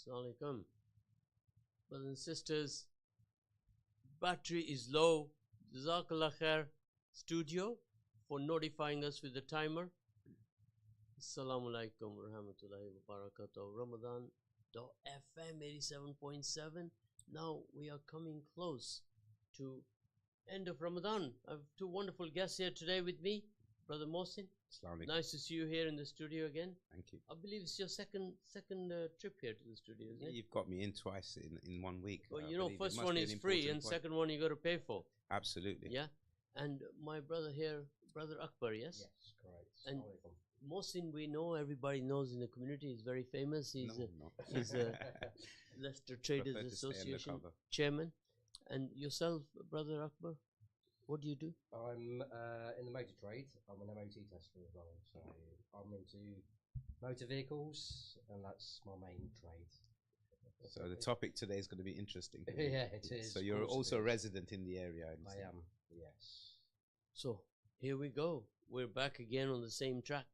Assalamu alaikum. Brothers and sisters, battery is low. Jazakallah khair studio for notifying us with the timer. Assalamu alaikum wa rahmatullahi wa barakatuh. Ramadan FM 87.7. Now we are coming close to end of Ramadan. I have two wonderful guests here today with me. Brother Mohsin, nice to see you here in the studio again. Thank you. I believe it's your second trip here to the studio, isn't it? You've got me in twice in 1 week. Well, you know, first one is free and second one you got to pay for. Absolutely. Yeah. And my brother here, Brother Akbar, yes? Yes, correct. And Mohsin, we know, everybody knows in the community, he's very famous. He's a Leicester Traders Association chairman. And yourself, Brother Akbar, what do you do? I'm in the motor trade. I'm an MOT tester as well. So I'm into motor vehicles, and that's my main trade. So the topic today is going to be interesting. Yeah, it is. So you're also a resident in the area. I am, yes. So here we go. We're back again on the same track,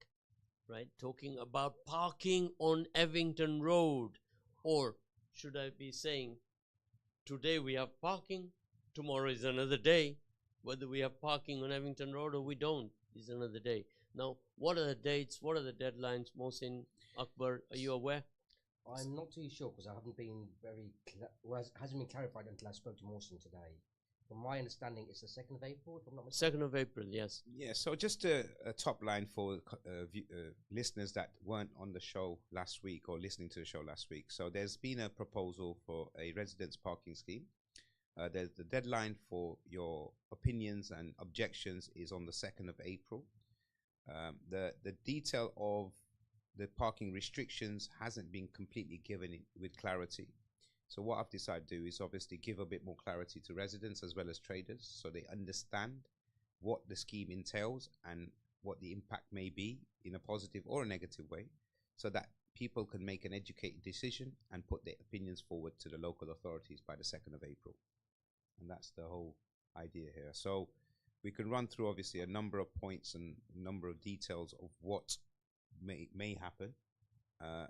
right? Talking about parking on Evington Road. Or should I be saying, today we have parking, tomorrow is another day. Whether we have parking on Evington Road or we don't is another day. Now, what are the dates? What are the deadlines? Mohsin, Akbar, are you aware? I'm not too sure because I haven't been it hasn't been clarified until I spoke to Mohsin today. From my understanding, it's the 2nd of April, if I'm not mistaken. 2nd of April, yes. Yeah, so just a top line for listeners that weren't on the show last week or listening to the show last week. So there's been a proposal for a residence parking scheme. The deadline for your opinions and objections is on the 2nd of April. The detail of the parking restrictions hasn't been completely given with clarity. So what I've decided to do is obviously give a bit more clarity to residents as well as traders so they understand what the scheme entails and what the impact may be in a positive or a negative way, so that people can make an educated decision and put their opinions forward to the local authorities by the 2nd of April. And that's the whole idea here. So we can run through obviously a number of points and a number of details of what may happen.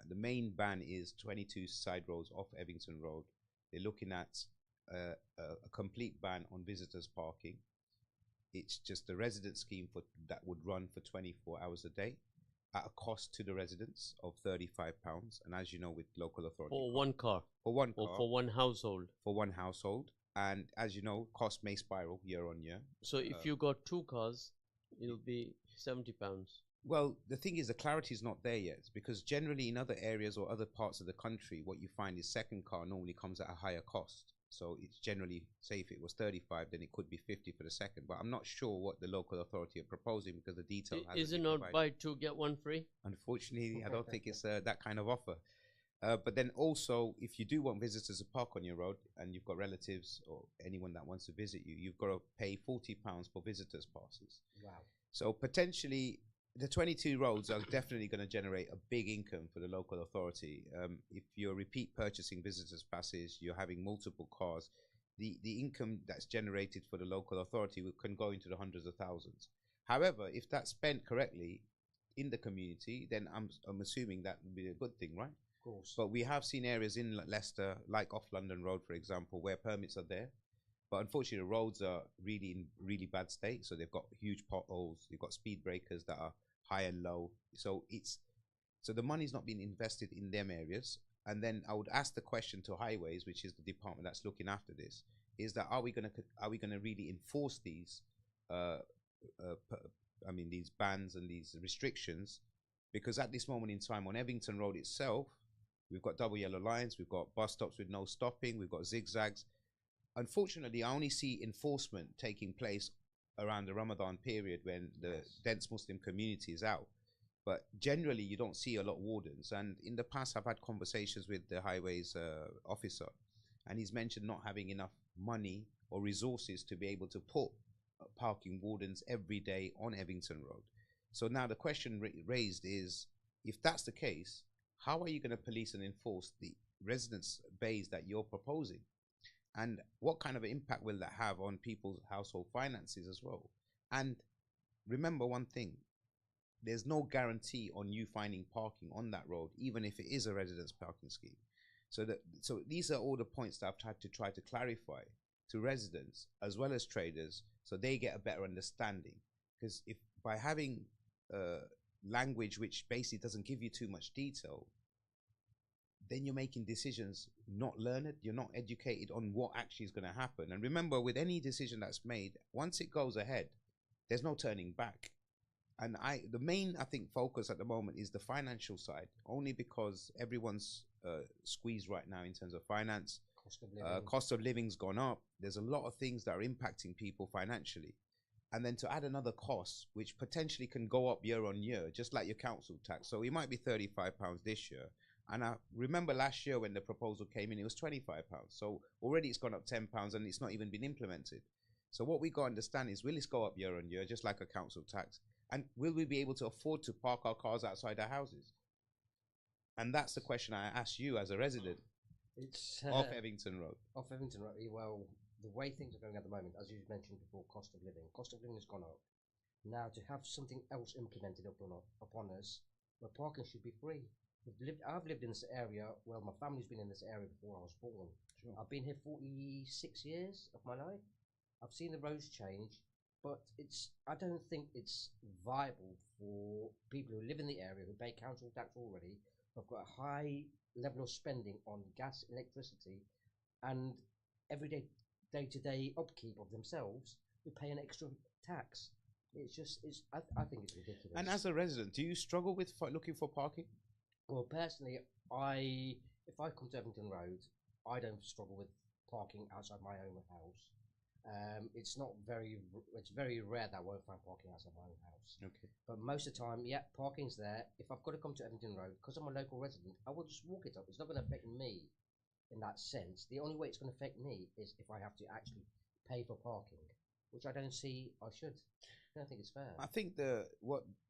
The main ban is 22 side roads off Evington Road. They're looking at a complete ban on visitors parking. It's just a resident scheme that would run for 24 hours a day at a cost to the residents of £35. And as you know, with local authority, for one car, or for one household, and as you know, cost may spiral year on year. So if you got 2 cars, it'll be £70. Well, the thing is, the clarity is not there yet, because generally in other areas or other parts of the country, what you find is second car normally comes at a higher cost. So it's generally, say if it was 35, then it could be 50 for the second. But I'm not sure what the local authority are proposing because the detail hasn't been provided. Is it not buy 2 get 1 free? Unfortunately, I don't think it's that kind of offer. But then also, if you do want visitors to park on your road and you've got relatives or anyone that wants to visit you, you've got to pay £40 for visitors passes. Wow. So potentially, the 22 roads are definitely going to generate a big income for the local authority. If you're repeat purchasing visitors passes, you're having multiple cars, the income that's generated for the local authority can go into the hundreds of thousands. However, if that's spent correctly in the community, then I'm assuming that would be a good thing, right? Of course. But we have seen areas in Leicester, like off London Road, for example, where permits are there. But unfortunately, the roads are really in really bad state. So they've got huge potholes. You've got speed breakers that are high and low. So the money's not being invested in them areas. And then I would ask the question to Highways, which is the department that's looking after this, is that are we going to really enforce these these bans and these restrictions? Because at this moment in time on Evington Road itself, we've got double yellow lines, we've got bus stops with no stopping, we've got zigzags. Unfortunately, I only see enforcement taking place around the Ramadan period when the dense Muslim community is out. But generally, you don't see a lot of wardens. And in the past, I've had conversations with the Highways officer, and he's mentioned not having enough money or resources to be able to put parking wardens every day on Evington Road. So now the question raised is, if that's the case, how are you going to police and enforce the residence bays that you're proposing? And what kind of impact will that have on people's household finances as well? And remember one thing, there's no guarantee on you finding parking on that road, even if it is a residence parking scheme. So these are all the points that I've tried to clarify to residents as well as traders, so they get a better understanding. Because if by having language which basically doesn't give you too much detail, then you're making decisions not learned, you're not educated on what actually is going to happen. And remember, with any decision that's made, once it goes ahead, there's no turning back. And the main, I think, focus at the moment is the financial side, only because everyone's squeezed right now in terms of finance. Cost of living's gone up. There's a lot of things that are impacting people financially. And then to add another cost, which potentially can go up year on year, just like your council tax. So it might be £35 this year. And I remember last year when the proposal came in, it was £25. So already it's gone up £10 and it's not even been implemented. So what we got to understand is, will this go up year on year, just like a council tax? And will we be able to afford to park our cars outside our houses? And that's the question I ask you as a resident. It's off Evington Road. Off Evington Road. Well, the way things are going at the moment, as you mentioned before, cost of living has gone up. Now to have something else implemented upon us, where parking should be free. I've lived in this area. Well, my family's been in this area before I was born. Sure. I've been here 46 years of my life. I've seen the roads change, but I don't think it's viable for people who live in the area, who pay council tax already, who've got a high level of spending on gas, electricity, and everyday day-to-day upkeep of themselves, who pay an extra tax. I think it's ridiculous. And as a resident, do you struggle with looking for parking? Well, personally, if I come to Evington Road, I don't struggle with parking outside my own house. It's very rare that I won't find parking outside my own house. Okay. But most of the time, yeah, parking's there. If I've got to come to Evington Road, because I'm a local resident, I will just walk it up. It's not going to affect me in that sense. The only way it's going to affect me is if I have to actually pay for parking, which I don't see I should. I don't think it's fair. I think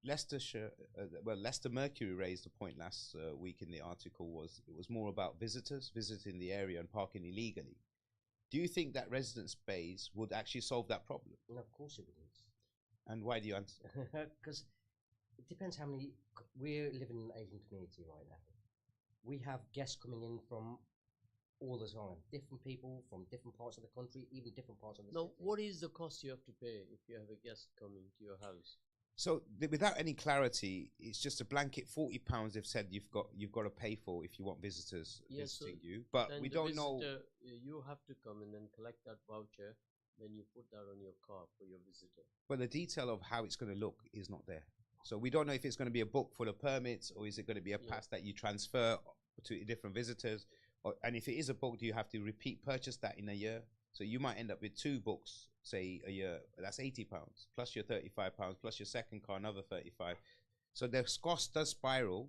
Leicester Mercury raised the point last week in the article was it was more about visitors visiting the area and parking illegally. Do you think that residence bays would actually solve that problem? No, of course it wouldn't. And why do you answer? Because it depends how many. We're living in an Asian community right now. We have guests coming in from all the time, different people from different parts of the country, even different parts of the city. What is the cost you have to pay if you have a guest coming to your house? So without any clarity, it's just a blanket £40 they've said you've got to pay for if you want visitors visiting you. But we don't know. You have to come and then collect that voucher. Then you put that on your car for your visitor. But the detail of how it's going to look is not there. So we don't know if it's going to be a book full of permits or is it going to be a pass that you transfer to different visitors. And if it is a book, do you have to repeat purchase that in a year? So you might end up with 2 books, say a year. That's £80 plus your £35 plus your second car, another £35. So the cost does spiral.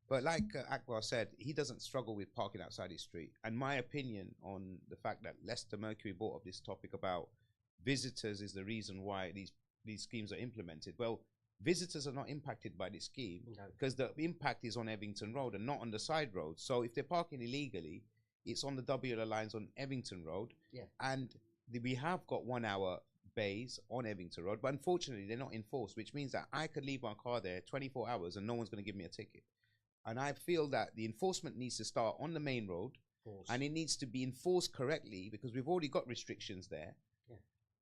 But like Akbar said, he doesn't struggle with parking outside his street. And my opinion on the fact that Leicester Mercury brought up this topic about visitors is the reason why these schemes are implemented. Well, visitors are not impacted by this scheme because the impact is on Evington Road and not on the side roads. So if they're parking illegally, it's on the WL lines on Evington Road. Yeah. And we have got 1 hour bays on Evington Road, but unfortunately they're not enforced, which means that I could leave my car there 24 hours and no one's going to give me a ticket. And I feel that the enforcement needs to start on the main road and it needs to be enforced correctly because we've already got restrictions there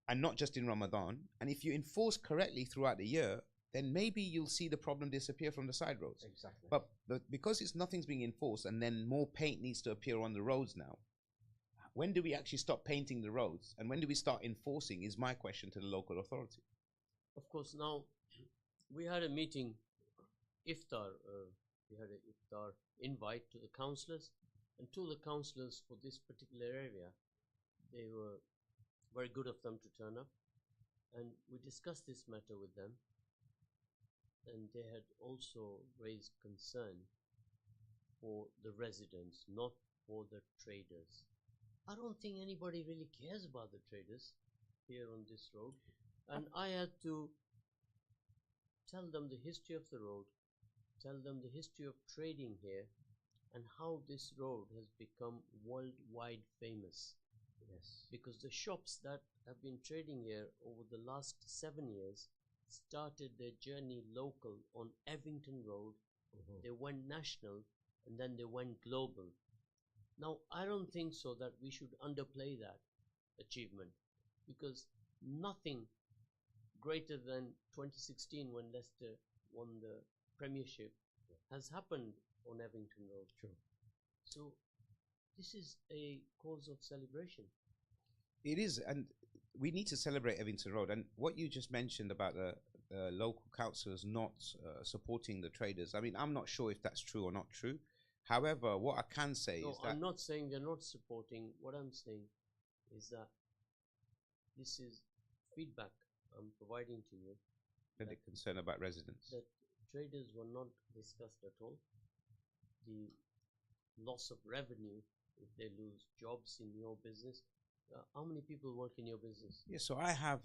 and not just in Ramadan. And if you enforce correctly throughout the year, then maybe you'll see the problem disappear from the side roads. Exactly. But because nothing's being enforced and then more paint needs to appear on the roads now, when do we actually stop painting the roads? And when do we start enforcing is my question to the local authority. Of course, now we had a meeting, iftar, we had an iftar invite to the councillors, and to the councillors for this particular area, they were very good of them to turn up, and we discussed this matter with them. And they had also raised concern for the residents, not for the traders. I don't think anybody really cares about the traders here on this road. And I had to tell them the history of the road, tell them the history of trading here, and how this road has become worldwide famous. Yes. Because the shops that have been trading here over the last 7 years started their journey local on Evington Road. They went national and then they went global. Now, I don't think so that we should underplay that achievement, because nothing greater than 2016 when Leicester won the Premiership has happened on Evington Road. Sure. So this is a cause of celebration. It is, and we need to celebrate Evington Road. And what you just mentioned about the local councillors not supporting the traders, I mean, I'm not sure if that's true or not true. However, what I can say is that... I'm not saying they're not supporting. What I'm saying is that this is feedback I'm providing to you. That the concern about residents. That traders were not discussed at all. The loss of revenue if they lose jobs in your business. How many people work in your business? Yeah, so I have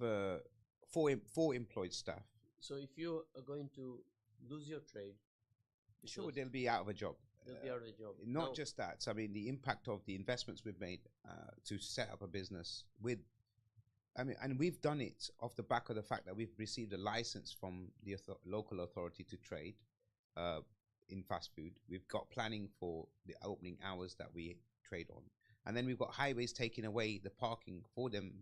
four employed staff. So if you are going to lose your trade, sure, they'll be out of a job. They'll be out of a job. Not just that. I mean, the impact of the investments we've made to set up a business with, I mean, and we've done it off the back of the fact that we've received a license from the local authority to trade in fast food. We've got planning for the opening hours that we trade on. And then we've got highways taking away the parking for them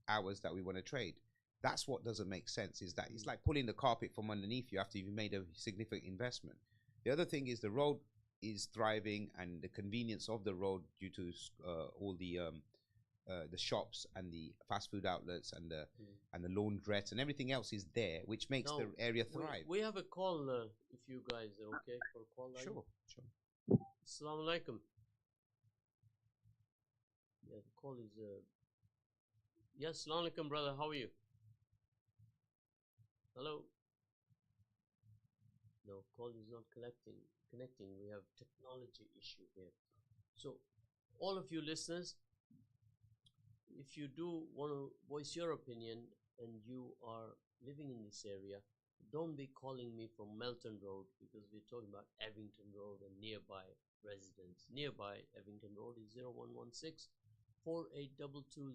hours that we want to trade. That's what doesn't make sense, is that it's like pulling the carpet from underneath you after you've made a significant investment. The other thing is the road is thriving, and the convenience of the road due to all the shops and the fast food outlets and the laundrettes and everything else is there, which makes the area thrive. We have a call, if you guys are okay for a call line. Sure. Assalamu alaikum. Yeah, the call is... Yes, assalamu alaikum, brother. How are you? Hello? No, call is not connecting. We have technology issue here. So, all of you listeners, if you do want to voice your opinion and you are living in this area, don't be calling me from Melton Road, because we're talking about Evington Road and nearby residents. Nearby Evington Road is 0116 4822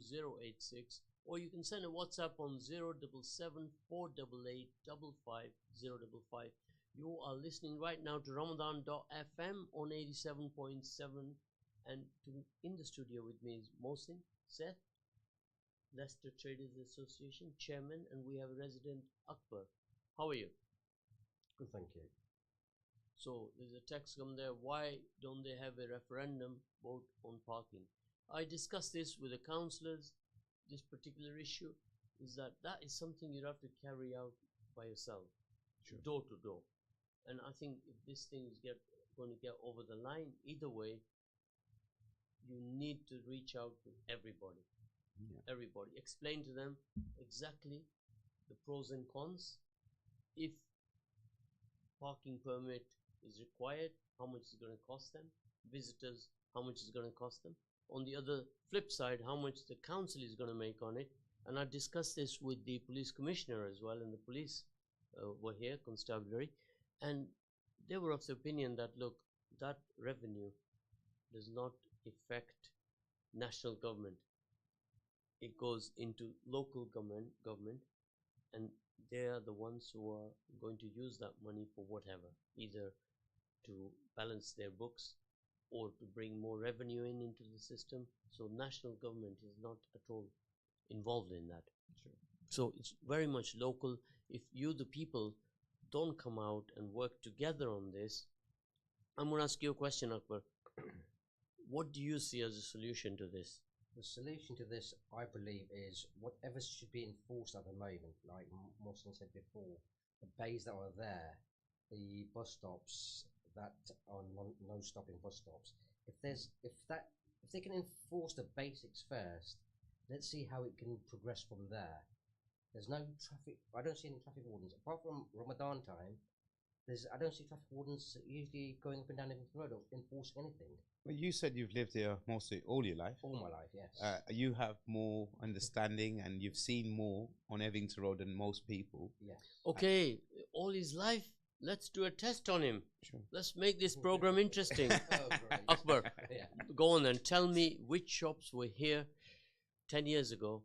or you can send a WhatsApp on 077 488 55055. You are listening right now to Ramadan FM on 87.7, and in the studio with me is Mohsin, Seth, Leicester Traders Association Chairman, and we have a resident, Akbar. How are you? Good, thank you. So there's a text come there, why don't they have a referendum vote on parking? I discussed this with the councillors. This particular issue is that is something you have to carry out by yourself, sure, door to door. And I think if this thing is going to get over the line, either way, you need to reach out to everybody. Everybody. Explain to them exactly the pros and cons. If parking permit is required, how much is going to cost them? Visitors, how much is going to cost them? On the other flip side, how much the council is going to make on it. And I discussed this with the police commissioner as well, and the police were here, constabulary, and they were of the opinion that, look, that revenue does not affect national government. It goes into local government, and they are the ones who are going to use that money for whatever, either to balance their books or to bring more revenue into the system. So national government is not at all involved in that. Sure. So it's very much local. If you, the people, don't come out and work together on this, I'm going to ask you a question, Akbar. What do you see as a solution to this? The solution to this, I believe, is whatever should be enforced at the moment, like Mohsin said before, the bays that are there, the bus stops that are no stopping bus stops. If they can enforce the basics first, let's see how it can progress from there. There's no traffic. I don't see any traffic wardens apart from Ramadan time. I don't see traffic wardens usually going up and down Evington Road or enforcing anything. Well, you said you've lived here mostly all your life. All my life, yes. You have more understanding and you've seen more on Evington Road than most people. Yes. Okay, all his life, let's do a test on him. Sure. Let's make this program interesting. Oh, great. Akbar, Yeah. go on then. Tell me which shops were here 10 years ago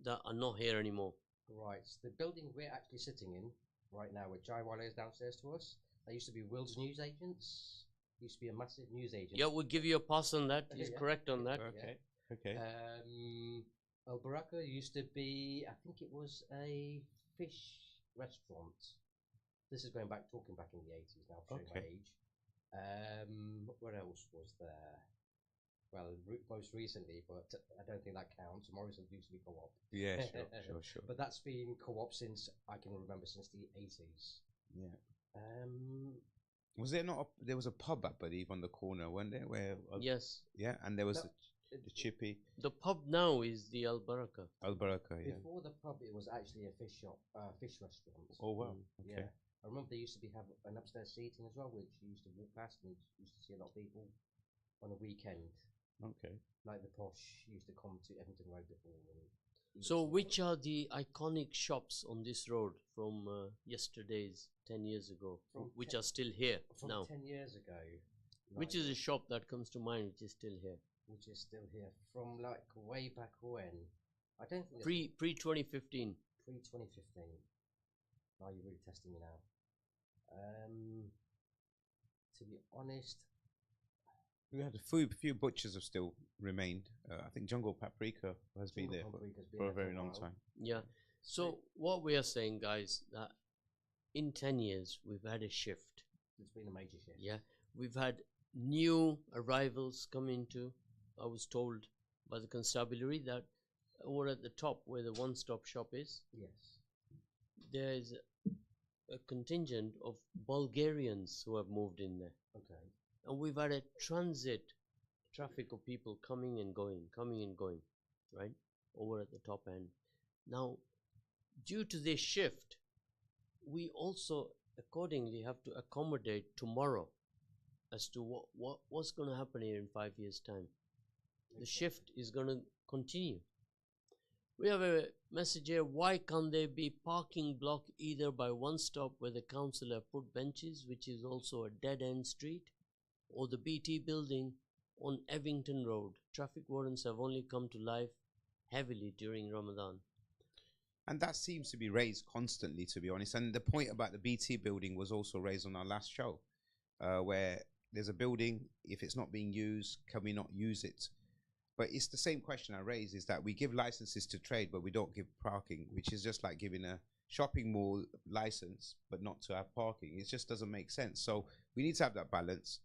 that are not here anymore. Right. So the building we're actually sitting in right now with Jai Wale is downstairs to us. They used to be Will's newsagents. used to be a massive news agent. Yeah, we'll give you a pass on that. He's Yeah. correct on that. Okay. Okay. Al Baraka used to be, I think it was a fish restaurant. This is talking back in the 80s now, showing my Okay. age. What else was there? Well, most recently, but I don't think that counts. Morrison's used to be co-op. Yeah, sure. But that's been co-op since I can remember, since the 80s. Yeah. Um, Was there not? There was a pub, I believe, on the corner, wasn't there? Where? Yes. Yeah, and there was No, the chippy The pub now is the Al Baraka. Al Baraka. Yeah. Before the pub, it was actually a fish shop, fish restaurant. Oh wow. Yeah, Okay. I remember they used to have an upstairs seating as well, which you used to walk past and you used to see a lot of people on a weekend. Okay. Like the posh used to come to Evington Road before. And eat. So, which are the iconic shops on this road from yesterday's 10 years ago, From which 10 are still here from now? 10 years ago? Which is a shop that comes to mind which is still here? which is still here from like way back when? I don't think Pre 2015. pre 2015. Now you're really testing me now. To be honest, We had a few butchers have still remained. I think Jungle Paprika has been there Paprika's been for a there very long while. time. Yeah. So, what we are saying, guys, that in 10 years we've had a shift. It's been a major shift. Yeah. We've had new arrivals come into. I was told by the constabulary that over at the top where the one-stop shop is, Yes. there is a contingent of Bulgarians who have moved in there. Okay. And we've had a transit traffic of people coming and going, right, over at the top end. Now, due to this shift, we also accordingly have to accommodate tomorrow as to what's going to happen here in 5 years' time. The shift is going to continue. We have a message here. Why can't there be parking block either by one stop where the council have put benches, which is also a dead-end street, or the BT building on Evington Road? Traffic wardens have only come to life heavily during Ramadan. And that seems to be raised constantly, to be honest. And the point about the BT building was also raised on our last show, where there's a building, if it's not being used, can we not use it? But it's the same question I raise, is that we give licenses to trade, but we don't give parking, which is just like giving a shopping mall license, but not to have parking. It just doesn't make sense. So we need to have that balance.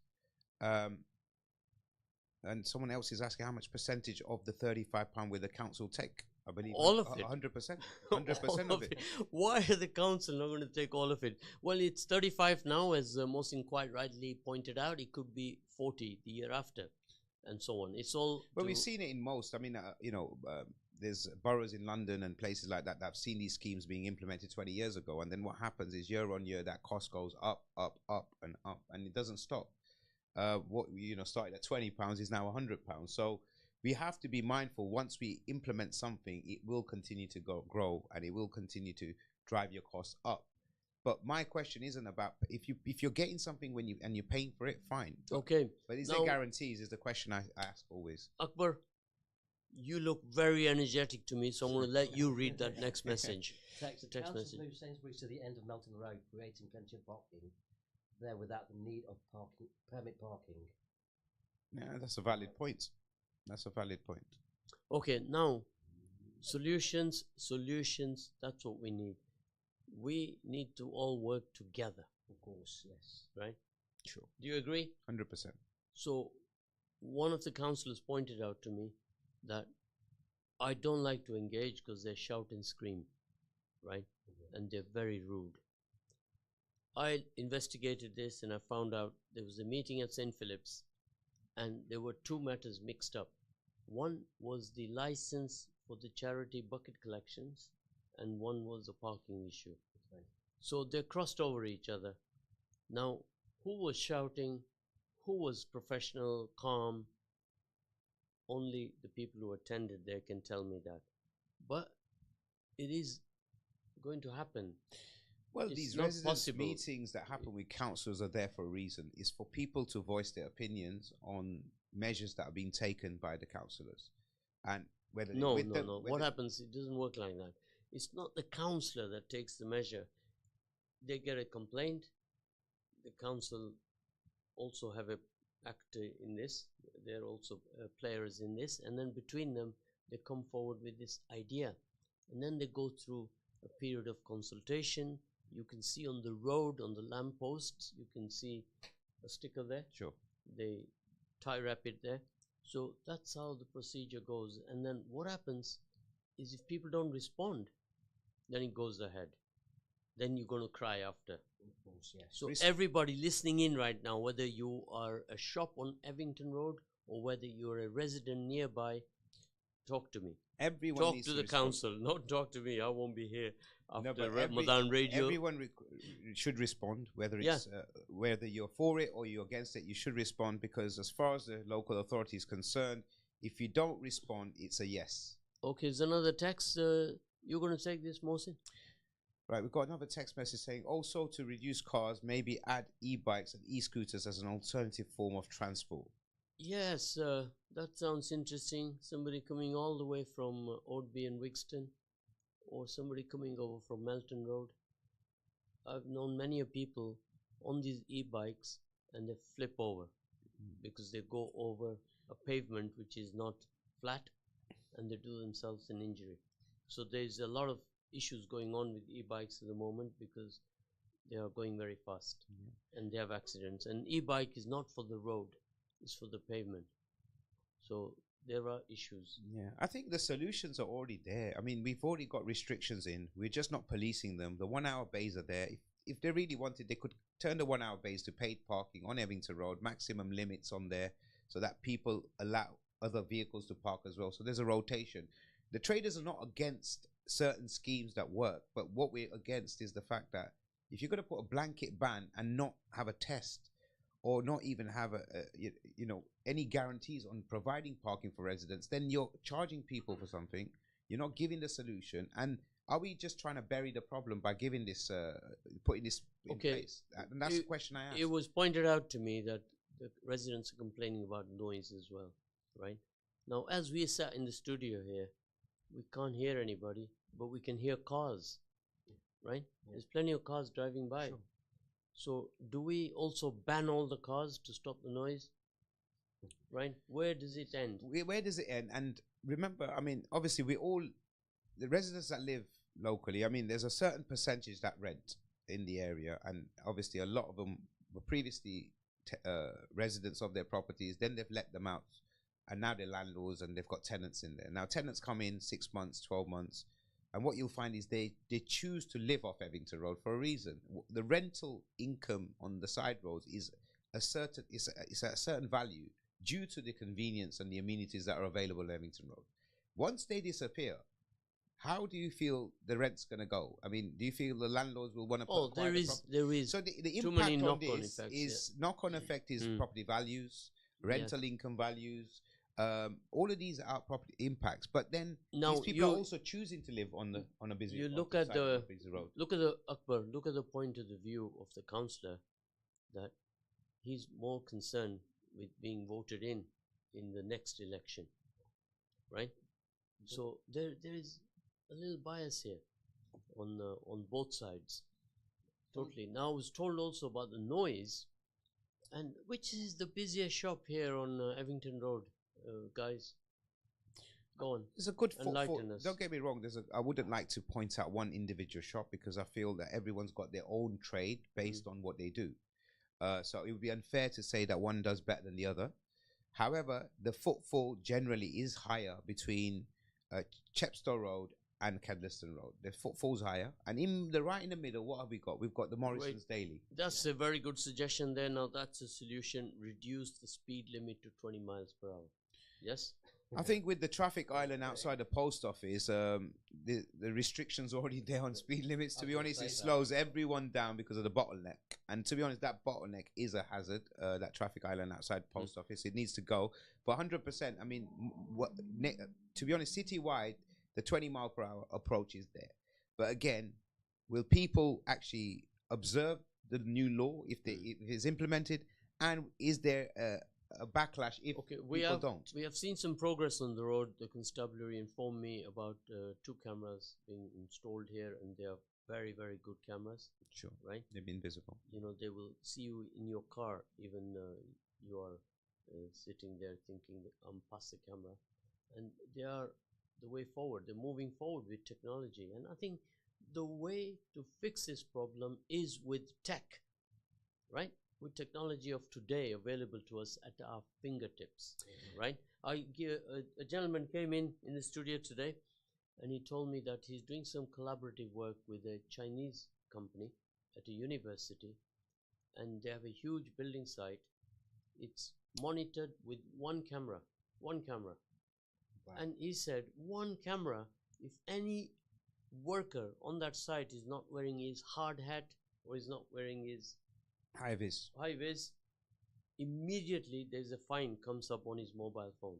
And someone else is asking how much percentage of the £35 will the council take? I believe all of it. 100%. 100% of it. Why are the council not going to take all of it? Well, it's 35 now, as Mohsin quite rightly pointed out. It could be 40 the year after, and so on. It's all. Well, we've seen it in most. I mean, there's boroughs in London and places like that that have seen these schemes being implemented 20 years ago, and then what happens is year on year that cost goes up, and it doesn't stop. What started at £20 is now £100. So we have to be mindful. Once we implement something, it will continue to grow, and it will continue to drive your costs up. But my question isn't about if you're getting something and you're paying for it, fine. Okay. But is Now, there guarantees? Is the question I ask always. Akbar, you look very energetic to me, so I'm going to let you read that next message. Text Text council message. moves Sainsbury's to the end of Melton Road, creating plenty of parking there without the need of permit parking. Yeah, that's a valid point. That's a valid point. Okay, now, solutions, that's what we need. We need to all work together, Of course, yes. right? Sure. Do you agree? 100%. So, one of the councillors pointed out to me that I don't like to engage because they shout and scream, right? And they're very rude. I investigated this and I found out there was a meeting at St. Philip's and there were two matters mixed up. One was the license for the charity bucket collections and one was the parking issue. Okay. So they crossed over each other. Now, who was shouting? Who was professional, calm? Only the people who attended there can tell me that. But it is going to happen. Well, It's these not residence possible. meetings that happen with councillors are there for a reason. It's for people to voice their opinions on measures that are being taken by the councillors. And whether No. whether- What happens? It doesn't work like that. It's not the councillor that takes the measure. They get a complaint. The council also have a actor in this. They're also players in this, and then between them they come forward with this idea, and then they go through a period of consultation. You can see on the road, on the lampposts, you can see a sticker there. Sure. They tie wrap it there. So that's how the procedure goes. And then what happens is if people don't respond, then it goes ahead. Then you're going to cry after. Of course, yes. So everybody listening in right now, whether you are a shop on Evington Road or whether you're a resident nearby, talk to me. Everyone talk needs to to the respond. council, not talk to me. I won't be here after but Ramadan radio. Everyone should respond, whether it's whether you're for it or you're against it. You should respond, because as far as the local authority is concerned, if you don't respond, it's a yes. Okay, there's another text. You're going to take this, Mohsin? Right, we've got another text message saying, also to reduce cars, maybe add e-bikes and e-scooters as an alternative form of transport. Yes, that sounds interesting. Somebody coming all the way from Oadby and Wigston, or somebody coming over from Melton Road. I've known many people on these e-bikes and they flip over because they go over a pavement which is not flat and they do themselves an injury. So there's a lot of issues going on with e-bikes at the moment because they are going very fast and they have accidents. And e-bike is not for the road, it's for the pavement. So there are issues. Yeah, I think the solutions are already there. I mean, we've already got restrictions in. We're just not policing them. The 1 hour bays are there. If they really wanted, they could turn the 1 hour bays to paid parking on Evington Road, maximum limits on there so that people allow other vehicles to park as well. So there's a rotation. The traders are not against certain schemes that work, but what we're against is the fact that if you're going to put a blanket ban and not have a test or not even have any guarantees on providing parking for residents, then you're charging people for something. You're not giving the solution. And are we just trying to bury the problem by giving this, putting this in place? And that's the question I asked. It was pointed out to me that the residents are complaining about noise as well, right? Now, as we sat in the studio here, we can't hear anybody, but we can hear cars, right? There's plenty of cars driving by. Sure. So do we also ban all the cars to stop the noise? Right? Where does it end? Where does it end? And remember, I mean, obviously the residents that live locally, I mean, there's a certain percentage that rent in the area, and obviously a lot of them were previously residents of their properties, then they've let them out, and now they're landlords and they've got tenants in there. Now tenants come in 6 months, 12 months, and what you'll find is they choose to live off Evington Road for a reason. The rental income on the side roads is a certain value due to the convenience and the amenities that are available on Evington Road. Once they disappear, how do you feel the rent's going to go? I mean, do you feel the landlords will want to put there is. So the too impact many on knock-on this effects, is knock-on effect is property values, rental income values. All of these are property impacts, but then these people are also choosing to live on a busy road. Look at the Akbar. Look at the point of the view of the councillor, that he's more concerned with being voted in the next election, right? So there is a little bias here on both sides. Totally. Now I was told also about the noise, and which is the busiest shop here on Evington Road, guys? Go on. There's a good enlighten us. Don't get me wrong. I wouldn't like to point out one individual shop because I feel that everyone's got their own trade based on what they do. So it would be unfair to say that one does better than the other. However, the footfall generally is higher between Chepstow Road and Kedliston Road. The footfall's higher, and right in the middle, what have we got? We've got the Morrison's Daily. That's a very good suggestion there. Now that's a solution. Reduce the speed limit to 20 miles per hour. Yes. I think with the traffic island outside the post office, the restrictions already there on speed limits. To be honest, it slows everyone down because of the bottleneck. And to be honest, that bottleneck is a hazard. That traffic island outside post office, it needs to go. But 100%. I mean, to be honest, citywide, the 20 mile per hour approach is there. But again, will people actually observe the new law if it's implemented? And is there a backlash if people don't. We have seen some progress on the road. The constabulary informed me about 2 cameras being installed here, and they are very, very good cameras. Sure. Right? They've been visible. You know, they will see you in your car, even you are sitting there thinking that I'm past the camera. And they are the way forward. They're moving forward with technology. And I think the way to fix this problem is with tech, right? With technology of today available to us at our fingertips, right? A gentleman came in the studio today, and he told me that he's doing some collaborative work with a Chinese company at a university, and they have a huge building site. It's monitored with one camera. Wow. And he said, one camera, if any worker on that site is not wearing his hard hat or is not wearing his high vis, immediately there's a fine comes up on his mobile phone,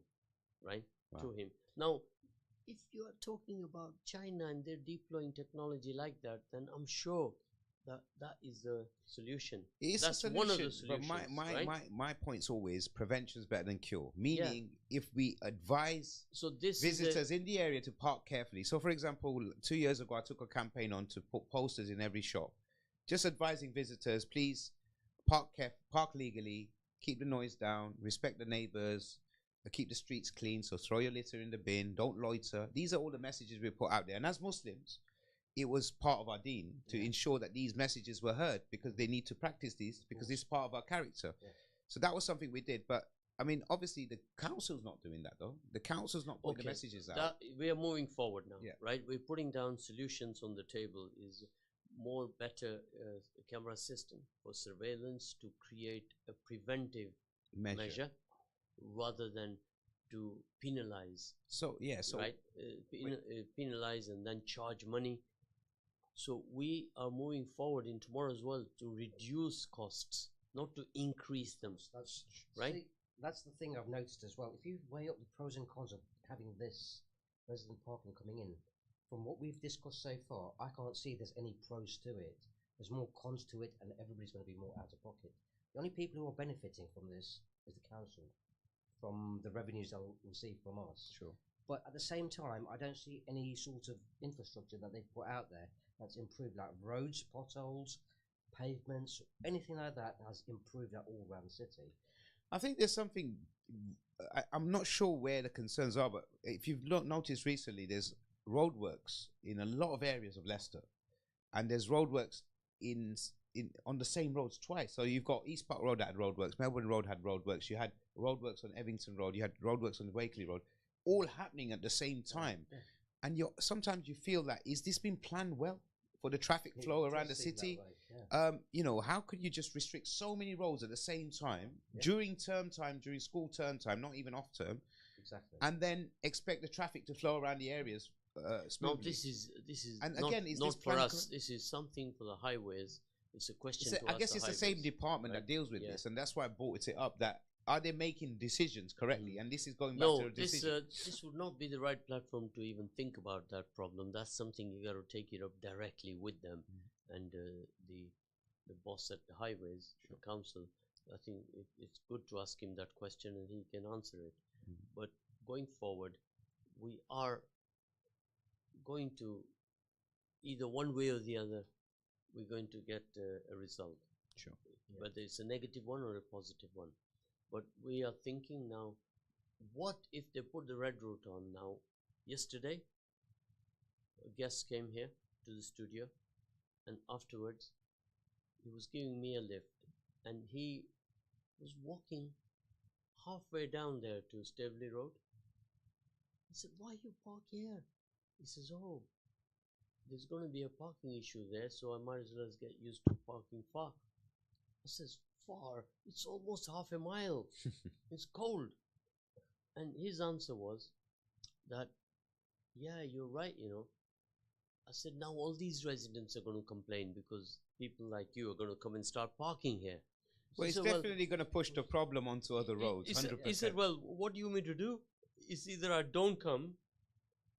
right? Wow. To him. Now, if you are talking about China and they're deploying technology like that, then I'm sure that is the solution. It's That's a solution, one of the solutions. But my point's always prevention is better than cure. Meaning, if we advise visitors in the area to park carefully. So, for example, 2 years ago, I took a campaign on to put posters in every shop, just advising visitors, please park legally, keep the noise down, respect the neighbors, keep the streets clean. So throw your litter in the bin, don't loiter. These are all the messages we put out there. And as Muslims, it was part of our deen to ensure that these messages were heard, because they need to practice these, because it's part of our character. Yeah. So that was something we did. But I mean, obviously the council's not doing that though. The council's not putting the messages out. We are moving forward now, right? We're putting down solutions on the table. Is more better camera system for surveillance to create a preventive measure rather than to penalize. Penalize and then charge money. So we are moving forward in tomorrow as well to reduce costs, not to increase them. That's right. See, that's the thing I've noticed as well. If you weigh up the pros and cons of having this resident parking coming in, from what we've discussed so far, I can't see there's any pros to it. There's more cons to it, and everybody's going to be more out of pocket. The only people who are benefiting from this is the council, from the revenues they'll receive from us. Sure. But at the same time, I don't see any sort of infrastructure that they've put out there that's improved, like roads, potholes, pavements, anything like that has improved that all around the city. I think there's something, I'm not sure where the concerns are, but if you've not noticed recently, there's roadworks in a lot of areas of Leicester, and there's roadworks on the same roads twice. So you've got East Park Road that had roadworks, Melbourne Road had roadworks, you had roadworks on Evington Road, you had roadworks on Wakeley Road, all happening at the same time. Yeah. And sometimes you feel that, is this been planned well for the traffic flow around the city? You know, how could you just restrict so many roads at the same time during term time, during school term time, not even off term, and then expect the traffic to flow around the areas smoothly? No, this is and not, again, is not this for us. This is something for the highways. It's a question. I guess it's the same department that deals with this, and that's why I brought it up. That are they making decisions correctly? And this is going back to a decision. This would not be the right platform to even think about that problem. That's something you got to take it up directly with them, and the boss at the highways, the council. I think it's good to ask him that question, and he can answer it. But going forward, we are going to, either one way or the other, we're going to get a result. Sure. Whether it's a negative one or a positive one. But we are thinking now, what if they put the red route on now? Yesterday, a guest came here to the studio, and afterwards, he was giving me a lift, and he was walking halfway down there to Staveley Road. I said, why you park here? He says, oh, there's going to be a parking issue there, so I might as well get used to parking far. I says, far? It's almost half a mile. It's cold. And his answer was that, yeah, you're right, you know. I said, now all these residents are going to complain because people like you are going to come and start parking here. Well, it's definitely going to push the problem onto other roads, 100%. He said, well, what do you want me to do? It's either I don't come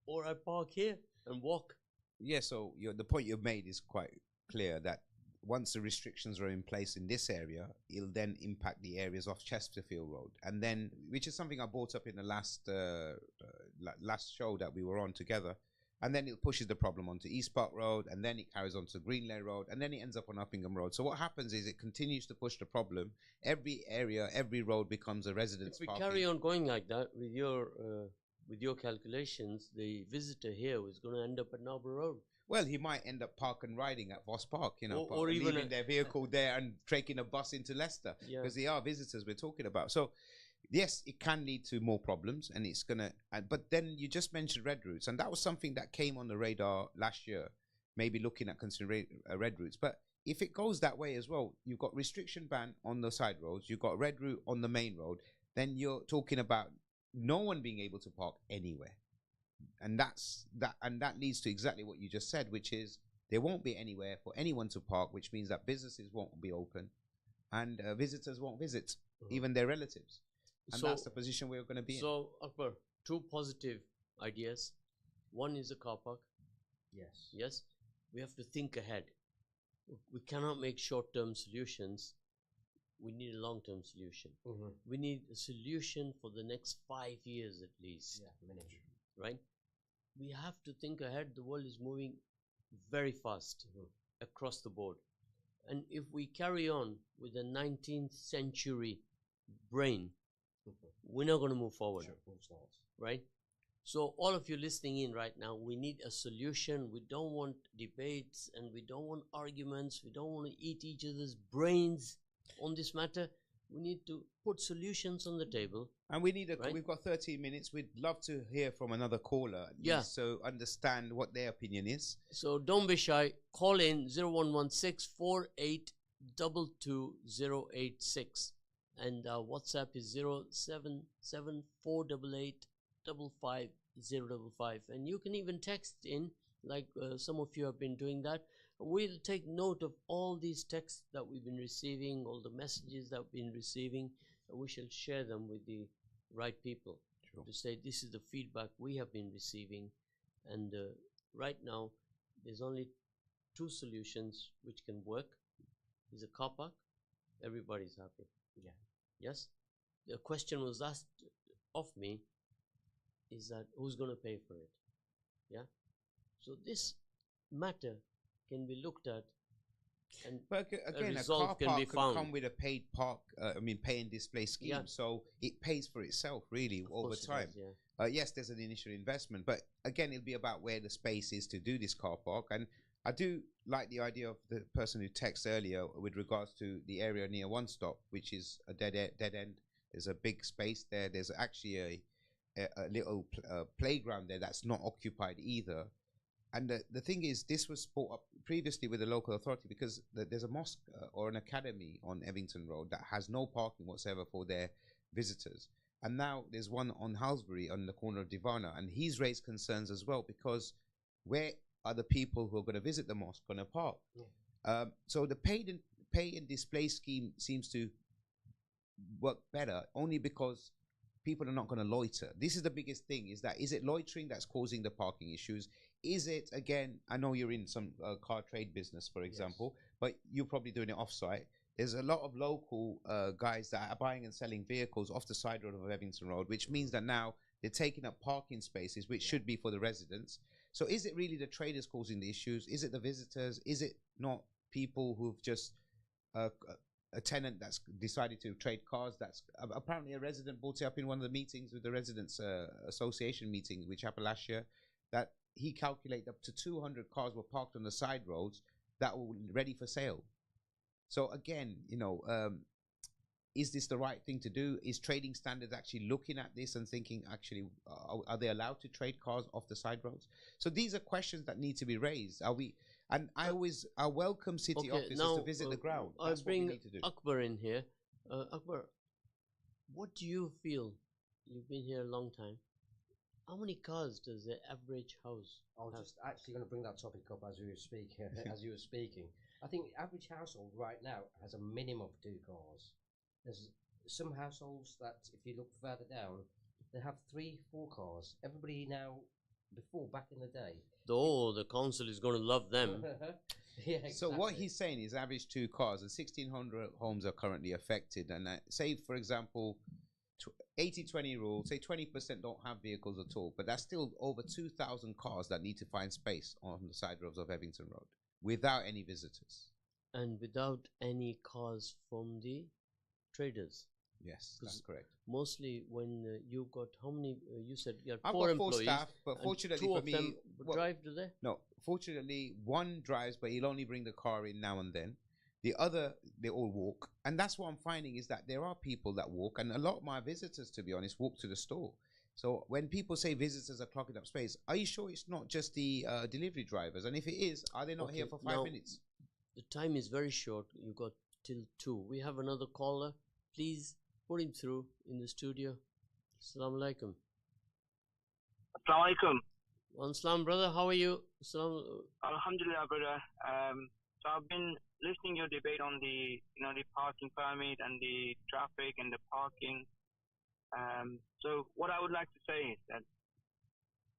or I park here and walk. Yeah, so the point you've made is quite clear, that once the restrictions are in place in this area, it'll then impact the areas off Chesterfield Road, and then, which is something I brought up in the last show that we were on together, and then it pushes the problem onto East Park Road, and then it carries on to Greenlane Road, and then it ends up on Uppingham Road. So what happens is it continues to push the problem. Every area, every road becomes a residence If we parking. carry on going like that with your calculations, the visitor here is going to end up at Narber Road. Well, he might end up park and riding at Voss Park, you know, Or even leaving their vehicle there and taking a bus into Leicester, because they are visitors we're talking about. So, yes, it can lead to more problems, and it's gonna. But then you just mentioned red routes, and that was something that came on the radar last year, maybe looking at considering red routes. But if it goes that way as well, you've got restriction ban on the side roads, you've got red route on the main road, then you're talking about no one being able to park anywhere. And that leads to exactly what you just said, which is there won't be anywhere for anyone to park, which means that businesses won't be open, and visitors won't visit, even their relatives. And that's the position we're going to be in. So, Akbar, two positive ideas. One is a car park. Yes. Yes, we have to think ahead. We cannot make short-term solutions. We need a long-term solution. We need a solution for the next 5 years at least. Yeah, minimum. Right? We have to think ahead. The world is moving very fast across the board. And if we carry on with a 19th century brain, we're not going to move forward. Sure. Right? So all of you listening in right now, we need a solution. We don't want debates, and we don't want arguments. We don't want to eat each other's brains on this matter. We need to put solutions on the table. And we need right? We've got 13 minutes. We'd love to hear from another caller. So understand what their opinion is. So don't be shy. Call in 0116 4822086. And WhatsApp is 077 488 55055. And you can even text in, like some of you have been doing that. We'll take note of all these texts that we've been receiving, all the messages that we've been receiving, and we shall share them with the right people to say this is the feedback we have been receiving. And right now, there's only two solutions which can work. Is a car park. Everybody's happy. Yeah. Yes? The question was asked of me is that who's going to pay for it? Yeah? So this matter can be looked at, and but again, a a car result can park be can found. come with a paid park, pay and display scheme, so it pays for itself really over time. Does, yes, there's an initial investment, but again, it'll be about where the space is to do this car park. And I do like the idea of the person who texted earlier with regards to the area near One Stop, which is a dead end. There's a big space there. There's actually a little playground there that's not occupied either. And the thing is, this was brought up previously with the local authority because there's a mosque or an academy on Evington Road that has no parking whatsoever for their visitors. And now there's one on Halsbury on the corner of Divana, and he's raised concerns as well, because where are the people who are going to visit the mosque going to park? So the pay and display scheme seems to work better only because people are not going to loiter. This is the biggest thing, is it loitering that's causing the parking issues? Is it, again, I know you're in some car trade business, for example, but you're probably doing it off-site. There's a lot of local guys that are buying and selling vehicles off the side road of Evington Road, which means that now they're taking up parking spaces, which should be for the residents. So is it really the traders causing the issues? Is it the visitors? Is it not people who've just a tenant that's decided to trade cars? That's apparently a resident brought it up in one of the meetings with the residents association meeting, which happened last year, that he calculated up to 200 cars were parked on the side roads that were ready for sale. So again, is this the right thing to do? Is trading standards actually looking at this and thinking, actually, are they allowed to trade cars off the side roads? So these are questions that need to be raised. Are we? And I welcome city officers to visit the ground. That's what we need to do. Akbar in here. Akbar, what do you feel? You've been here a long time. How many cars does the average house I was just actually going to bring that topic up as you were speaking. I think the average household right now has a minimum of 2 cars. There's some households that, if you look further down, they have 3, 4 cars. Everybody now, back in the day. Oh, the council is going to love them. Yeah, So what exactly. he's saying is average 2 cars, and 1,600 homes are currently affected. And say, for example, 80-20 rule, say 20% don't have vehicles at all, but that's still over 2,000 cars that need to find space on the side roads of Evington Road without any visitors. And without any cars from the traders. Yes, that's correct. Mostly when you've got how many? You said you have I've four got 4 employees. staff, but fortunately two for of me, them well, drive, do they? no, fortunately one drives, but he'll only bring the car in now and then. The other, they all walk, and that's what I'm finding is that there are people that walk, and a lot of my visitors, to be honest, walk to the store. So when people say visitors are clogging up space, are you sure it's not just the delivery drivers? And if it is, are they not here for 5 minutes? The time is very short. You got till 2. We have another caller. Please put him through in the studio. Assalamu alaikum. Assalamu alaikum. Salam, brother. How are you? Alhamdulillah, brother. So I've been listening to your debate on the parking permit and the traffic and the parking. So what I would like to say is that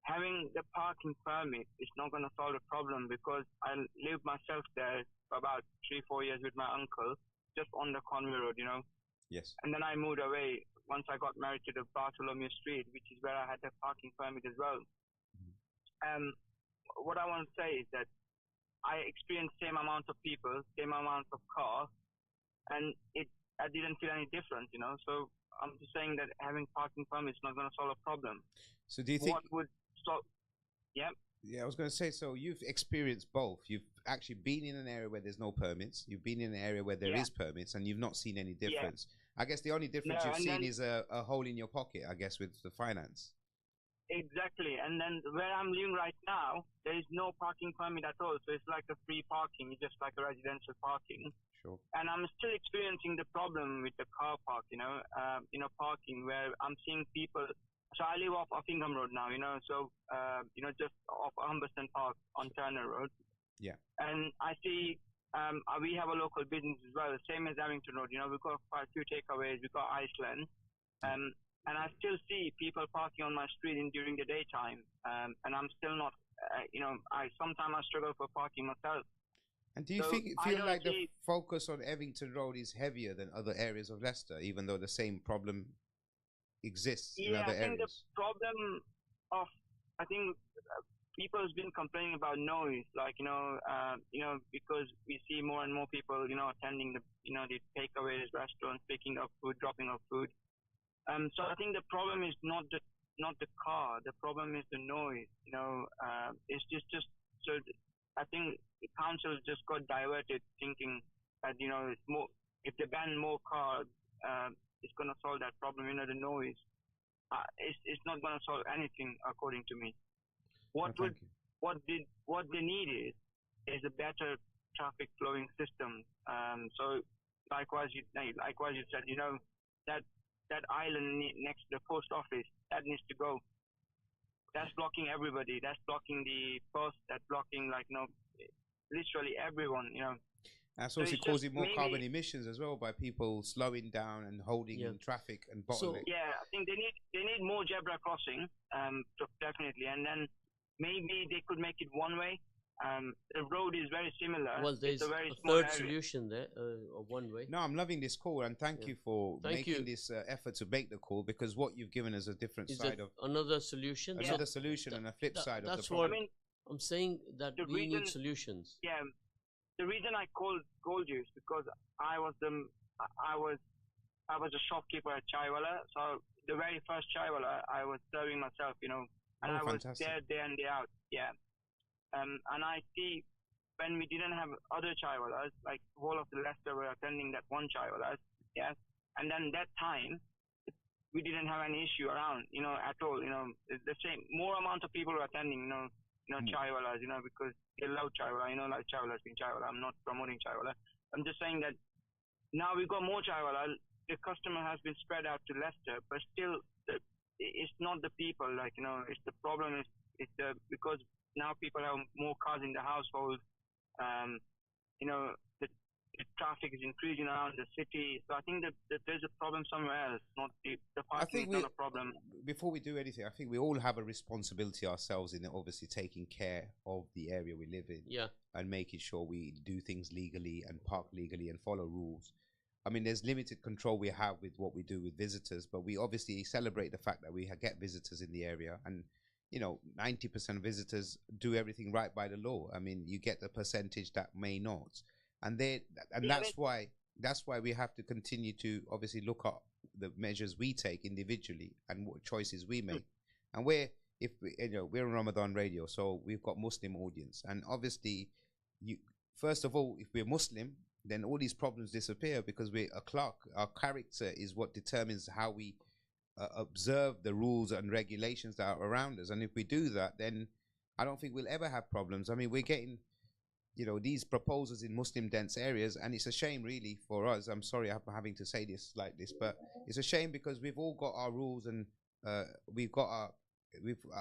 having the parking permit is not going to solve the problem, because I lived myself there for about 3-4 years with my uncle, just on the Conway Road, Yes. And then I moved away once I got married to the Bartholomew Street, which is where I had the parking permit as well. What I want to say is that I experienced same amount of people, same amount of cars, and I didn't feel any difference, So I'm just saying that having parking permit is not going to solve a problem. So do you think... What would solve... Yeah. Yeah, I was going to say, so you've experienced both. You've actually been in an area where there's no permits. You've been in an area where there is permits, and you've not seen any difference. I guess the only difference you've seen is a hole in your pocket, I guess, with the finance. Exactly. And then where I'm living right now, there is no parking permit at all. So it's like a free parking. It's just like a residential parking. Sure. And I'm still experiencing the problem with the car park, parking, where I'm seeing people. So I live off Evington Road now, so, just off Humberston Park on Turner Road. Yeah. And I see we have a local business as well, same as Evington Road. We've got quite a few takeaways. We've got Iceland. And I still see people parking on my street during the daytime. And I'm still not, sometimes I struggle for parking myself. And do you feel like the focus on Evington Road is heavier than other areas of Leicester, even though the same problem exists in other areas? I think the problem of, people has been complaining about noise, because we see more and more people, attending the takeaways, restaurants, picking up food, dropping off food. So I think the problem is not the car. The problem is the noise. It's just so. I think the council just got diverted, thinking that it's more. If they ban more cars, it's going to solve that problem. The noise. It's not going to solve anything, according to me. What they need is a better traffic flowing system. So likewise you said, that island next to the post office, that needs to go. That's blocking everybody. That's blocking the post. That's blocking literally everyone. That's also causing more carbon emissions as well by people slowing down and holding in traffic and bottleneck. I think they need more zebra crossing, definitely, and then maybe they could make it one way. The road is very similar. Well, there's a very third solution there, one way. No, I'm loving this call, and thank you for making this effort to make the call, because what you've given us a different side of another solution. Another solution and a flip side of the problem. That's what I'm saying, that we need solutions. Yeah. The reason I called you is because I was a shopkeeper at Chaiwala. So the very first Chaiwala, I was serving myself, and I was there day in, day out. Yeah. And I see when we didn't have other Chaiwalas, like whole of the Leicester were attending that one Chaiwalas. Yeah. And then that time, we didn't have any issue around, at all. The same, more amount of people were attending, Chaiwalas, because they love Chaiwala, like Chaiwala's being Chaiwala. I'm not promoting Chaiwala. I'm just saying that now we've got more Chaiwala. The customer has been spread out to Leicester, but still, it's not the people, it's the problem is because now people have more cars in the household. The the traffic is increasing around the city. So I think that there's a problem somewhere else. Not the I parking think is not a problem. before we do anything, I think we all have a responsibility ourselves in obviously taking care of the area we live in. Yeah. And making sure we do things legally and park legally and follow rules. I mean, there's limited control we have with what we do with visitors, but we obviously celebrate the fact that we get visitors in the area, and 90% of visitors do everything right by the law. I mean, you get the percentage that may not, and that's why we have to continue to obviously look at the measures we take individually and what choices we make. And we're on Ramadan radio, so we've got Muslim audience, and obviously, first of all, if we're Muslim, then all these problems disappear, because we're akhlaq. Our character is what determines how we observe the rules and regulations that are around us. And if we do that, then I don't think we'll ever have problems. I mean, we're getting, these proposals in Muslim dense areas, and it's a shame really for us. I'm sorry I'm having to say this like this, but it's a shame because we've all got our rules, and we've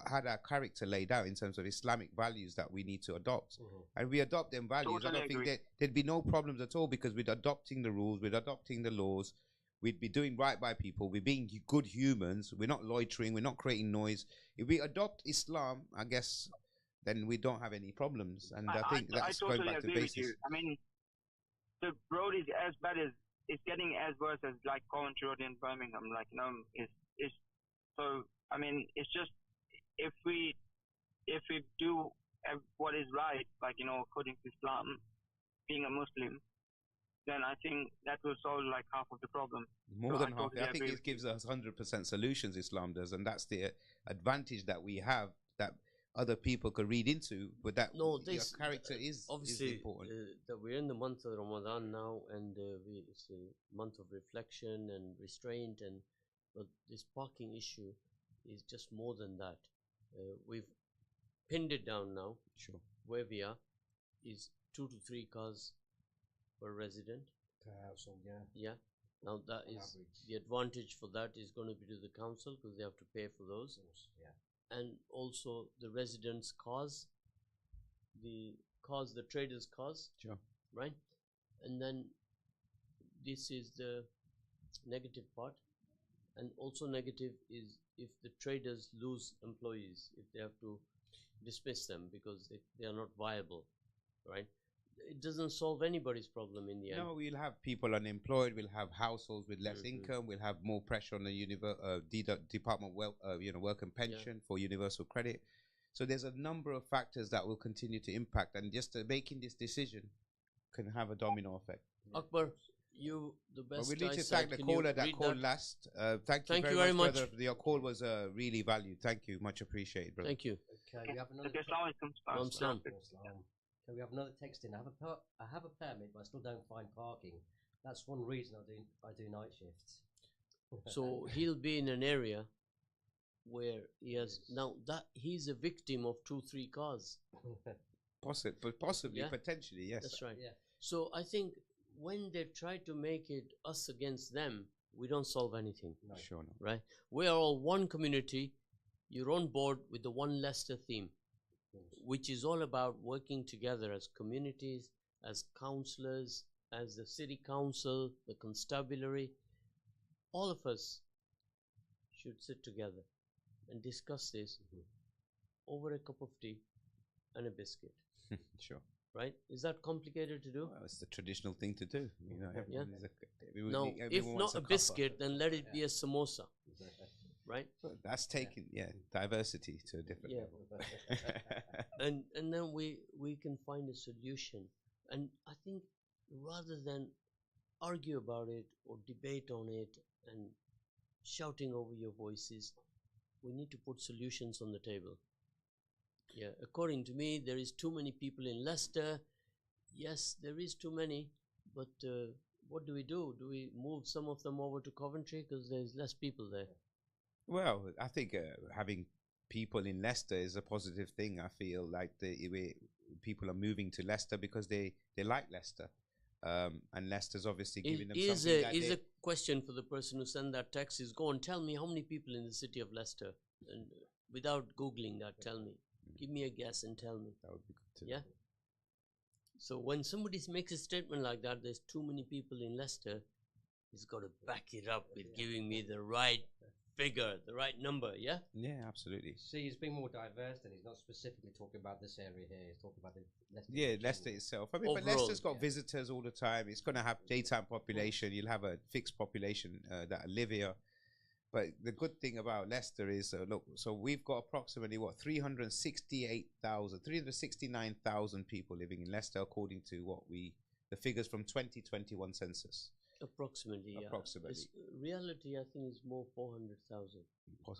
had our character laid out in terms of Islamic values that we need to adopt. And we adopt them values. Totally I don't agree. think there'd be no problems at all, because we're adopting the rules, we're adopting the laws, we'd be doing right by people, we're being good humans, we're not loitering, we're not creating noise. If we adopt Islam, I guess, then we don't have any problems. And I think that's totally going back to agree with basics. you. I mean, the road is as bad as, it's getting as worse as like Coventry Road in Birmingham. Like, it's so, I mean, it's just, if we do what is right, like, according to Islam, being a Muslim, then I think that will solve like half of the problem. More So than I half. totally I think agree it gives us 100% solutions, Islam does, and that's the advantage that we have that other people could read into. But that your character is obviously important. That we're in the month of Ramadan now, and it's a month of reflection and restraint, but this parking issue is just more than that. We've pinned it down now. Sure. Where we are is 2 to 3 cars per resident. Per household, yeah. Yeah. Now that On is average. the advantage for that is going to be to the council, because they have to pay for those, Yeah. and also the residents' cars, the traders' cars. Sure. Right, and then this is the negative part, and also negative is if the traders lose employees, if they have to dismiss them because they are not viable, right? It doesn't solve anybody's problem in the end. No, we'll have people unemployed. We'll have households with less income. We'll have more pressure on the Department of Work and Pension for universal credit. So there's a number of factors that will continue to impact, and just making this decision can have a domino effect. Akbar, you the best. Well, we need to eyesight. thank the Can you caller that read called last. Thank you very much, brother. Your call was really valued. Thank you, much appreciated, brother. Thank you. Okay, we have another. Okay, Assalamu alaikum. Salam. Okay, we have another text in. I have a permit, but I still don't find parking. That's one reason I do night shifts. So he'll be in an area where he has now that he's a victim of 2-3 cars. Possibly, Yeah. potentially, yes. That's right. Yeah. So I think when they try to make it us against them, we don't solve anything. No. Sure, no. Right? We are all one community. You're on board with the One Leicester theme, which is all about working together as communities, as councillors, as the city council, the constabulary. All of us should sit together and discuss this over a cup of tea and a biscuit. Sure. Right? Is that complicated to do? Well, it's the traditional thing to do. Everyone is No, everyone if wants not a cuppa. biscuit, then let it be a samosa. Right? But that's taking diversity to a different Yeah. level. And then we can find a solution. And I think rather than argue about it or debate on it and shouting over your voices, we need to put solutions on the table. Yeah, according to me, there is too many people in Leicester. Yes, there is too many, but what do? Do we move some of them over to Coventry because there's less people there? Well, I think having people in Leicester is a positive thing. I feel like people are moving to Leicester because they like Leicester. And Leicester's obviously giving them something that a question for the person who sent that text is, go and tell me how many people in the city of Leicester, and without Googling that, tell me. Give me a guess and tell me. That would be good too. Yeah? So when somebody makes a statement like that, there's too many people in Leicester, he's got to back it up with giving me the right figure, the right number, yeah? Yeah, absolutely. See, he's being more diverse, and he's not specifically talking about this area here. He's talking about the Leicester. Yeah, region. Leicester itself. I mean, but Overall, Leicester's got yeah. visitors all the time. It's going to have daytime population. You'll have a fixed population that live here. But the good thing about Leicester is, look, so we've got approximately, 369,000 people living in Leicester, according to the figures from 2021 census. Approximately, yeah. Approximately. Reality, I think, is more 400,000.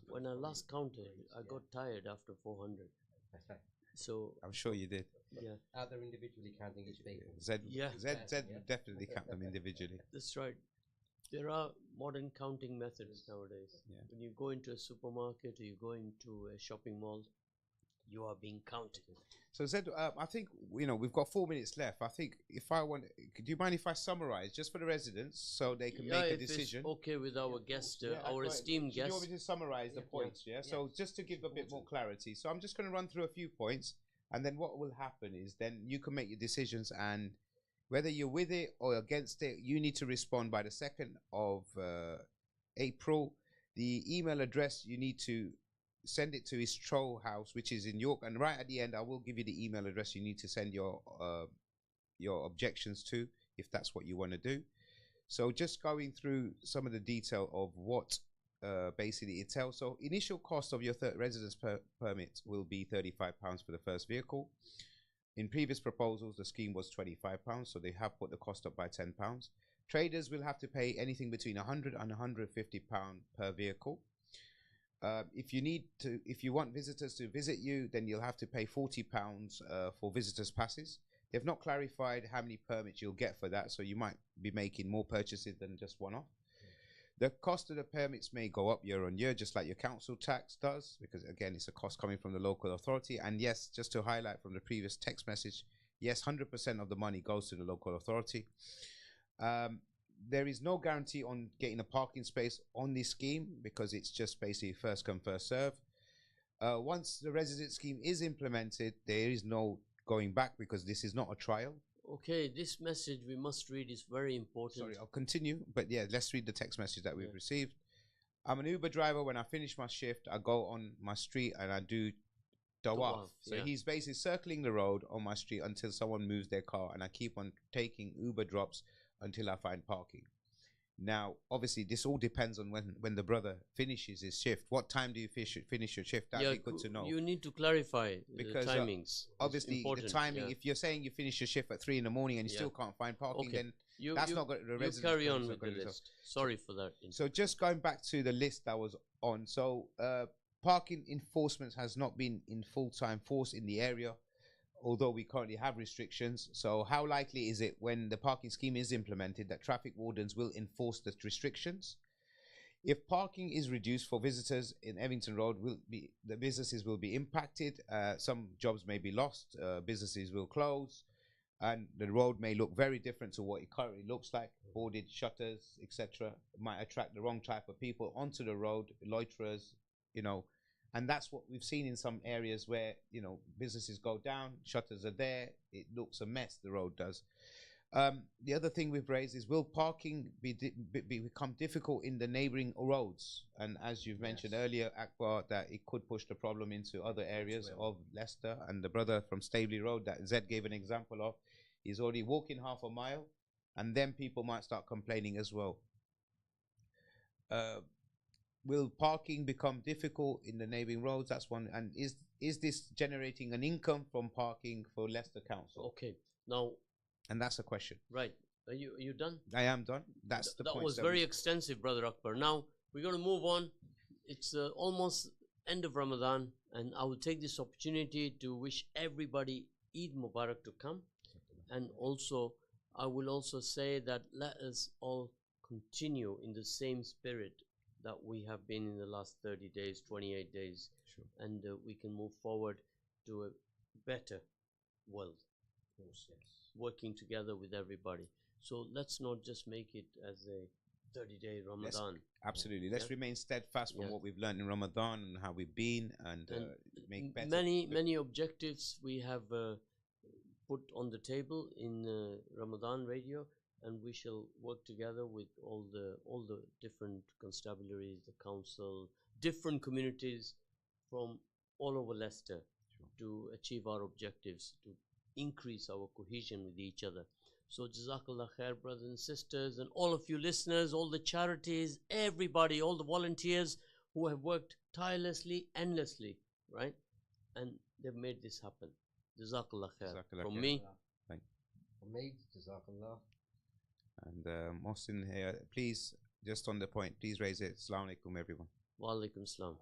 When I last counted, I got tired after 400. So, I'm sure you did. yeah, Out there individually counting each people. Zed Yeah. would definitely count them individually. that's right. There are modern counting methods nowadays. Yeah. When you go into a supermarket or you go into a shopping mall, you are being counted. So Zed, I think we've got 4 minutes left. I think do you mind if I summarize just for the residents so they can make a if it's decision? okay with our guest, Yeah, our go ahead. esteemed Do you guest. want me to summarize the Yeah, points? Yeah. So Yes. just to give a bit more clarity. So I'm just going to run through a few points, and then what will happen is then you can make your decisions, and whether you're with it or against it, you need to respond by the 2nd of April. The email address you need to send it to is Troll House, which is in York, and right at the end I will give you the email address you need to send your objections to, if that's what you want to do. So just going through some of the detail of what basically it tells. So initial cost of your residence permit will be £35 for the first vehicle. In previous proposals, the scheme was £25, so they have put the cost up by £10. Traders will have to pay anything between £100 and £150 per vehicle. If you want visitors to visit you, then you'll have to pay £40 for visitors' passes. They've not clarified how many permits you'll get for that, so you might be making more purchases than just one-off. The cost of the permits may go up year on year, just like your council tax does, because again, it's a cost coming from the local authority. And yes, just to highlight from the previous text message, yes, 100% of the money goes to the local authority. There is no guarantee on getting a parking space on this scheme because it's just basically first come, first serve. Once the resident scheme is implemented, there is no going back because this is not a trial. Okay, this message we must read is very important. Sorry, I'll continue. But yeah, let's read the text message that we've received. I'm an Uber driver. When I finish my shift, I go on my street and I do Tawaf. So yeah. he's basically circling the road on my street until someone moves their car, and I keep on taking Uber drops until I find parking. Now, obviously, this all depends on when the brother finishes his shift. What time do you finish your shift? That'd be good to know. You need to clarify Because, the timings. Obviously, the timing, if you're saying you finish your shift at 3 in the morning and you still can't find parking, then that's not going to... You carry on with the list. Sorry for that. So just going back to the list that was on. So parking enforcement has not been in full-time force in the area, although we currently have restrictions. So how likely is it when the parking scheme is implemented that traffic wardens will enforce the restrictions? If parking is reduced for visitors in Evington Road, the businesses will be impacted. Some jobs may be lost, businesses will close, and the road may look very different to what it currently looks like. Boarded shutters, etc., might attract the wrong type of people onto the road, loiterers, and that's what we've seen in some areas where, businesses go down, shutters are there, it looks a mess, the road does. The other thing we've raised is, will parking become difficult in the neighbouring roads? And as you've mentioned earlier, Akbar, that it could push the problem into other areas of Leicester. And the brother from Staveley Road that Zed gave an example of, he's already walking half a mile, and then people might start complaining as well. Will parking become difficult in the neighbouring roads? That's one. And is this generating an income from parking for Leicester Council? Okay, now... And that's a question. Right. Are you done? I am done. That's the point. That was very extensive, Brother Akbar. Now, we're going to move on. It's almost end of Ramadan, and I will take this opportunity to wish everybody Eid Mubarak to come. And also, I will also say that let us all continue in the same spirit that we have been in the last 30 days, 28 days. Sure. And we can move forward to a better world. Of course, yes. Working together with everybody. So let's not just make it as a 30-day Ramadan. Absolutely. Let's remain steadfast from what we've learned in Ramadan and how we've been, and make better. Many objectives we have put on the table in Ramadan radio, and we shall work together with all the different constabularies, the council, different communities from all over Leicester to achieve our objectives, to increase our cohesion with each other. So Jazakallah khair, brothers and sisters, and all of you listeners, all the charities, everybody, all the volunteers who have worked tirelessly, endlessly, right? And they've made this happen. Jazakallah khair. Jazakallah From khair. me. For me, Jazakallah. And Mohsin here, please, just on the point, please raise it. Assalamu alaikum, everyone. Wa alaikum salam.